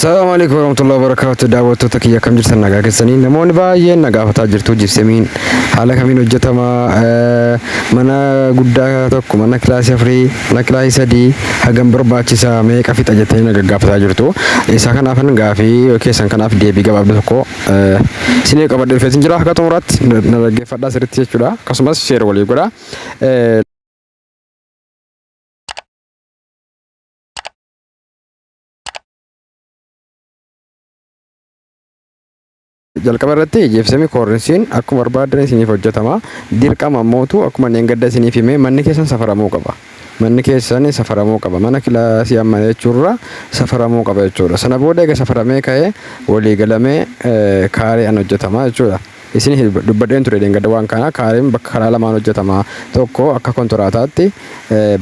Assalamualaikum warahmatullahi wabarakatuh. Daawwattoota kiyya akkam jirtan nagaa keessanii namoonni baay'een nagaafataa jirtu jibsemiin haala kamiin hojjetama mana guddaa tokko mana kilaasii 4 mana kilaasii 3 hagam barbaachisaa meeqa fixa jettanii nagaafataa jirtu. Isa kanaafan gaafii keessan kanaaf deebii gabaabduu tokko isinii qabadhee dhufeetin jira. Akka xumuraatti na dhaggeeffadhaa sirriitti jechuudha. Akkasumas sheer walii godhaa. jalqaba irratti jeefsami koornisiin akkuma barbaadan isiniif hojjetama. Dirqama ammootu akkuma neengadda isiniif himee manni keessan safaramuu qaba. Manni keessan safaramuu qaba. Mana kilaasii amma jechuurra safaramuu qaba jechuudha. Sana booda egaa safaramee ka'ee walii galamee kaareen hojjetama jechuudha. Isin dubbadheen ture neengadda waan kana kaareen bakka karaa lamaan hojjetama. Tokko akka kontiraataatti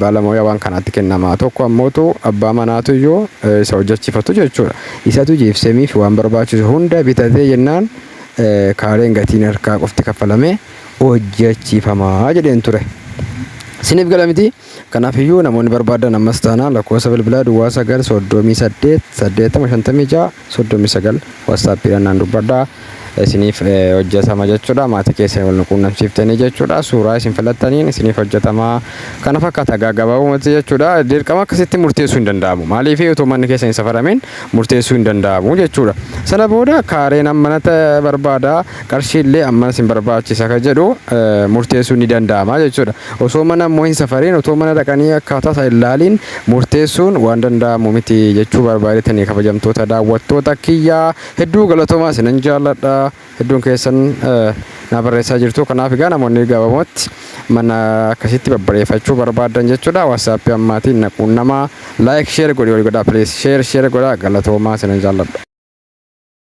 baalamoyaa waan kanaatti kennama. Tokko ammootu abbaa manaatu iyyuu isa hojjechiifatu jechuudha. Isatu jeefsamiif waan barbaachisu hunda bitatee jennaan kaareen gatiin harkaa qofti kaffalamee hojjechiifamaa jedheen ture. Isiniif gala miti. Kanaafiyyuu namoonni barbaadan ammas taanaa lakkoofsa bilbilaa duwwaa 938 WhatsAppiidhaan naan dubbadhaa. Isiniif hojjetama jechuudha. Maatii keessan wal quunnamsiiftanii jechuudha. Suuraa isin filattaniin isiniif hojjetama. Kana fakkaata gabaabumatti jechuudha. Dirqama akkasitti murteessuu hin danda'amu. Maaliif utoo manni keessan hin safarameen murteessuu hin danda'amu jechuudha. Sana booda kaareen ammanata barbaada qarshiillee ammanas hin barbaachisa ka jedhu murteessuu ni danda'ama jechuudha. Osoo mana immoo hin safariin otoo mana dhaqanii akkaataa isaa ilaaliin murteessuun waan danda'amu miti jechuu barbaadetanii kabajamtoota daawwattoota kiyyaa hedduu galatoomaa isinan jaalladha. Hedduun keessan na barreessaa jirtu. Kanaaf egaa namoonni gabaabumatti mana akkasitti babbareeffachuu barbaadan jechuudha. WhatsApp ammaatiin naquun nama like share godhi wal godhaa please share godhaa galatoomaa isinan jaalladha.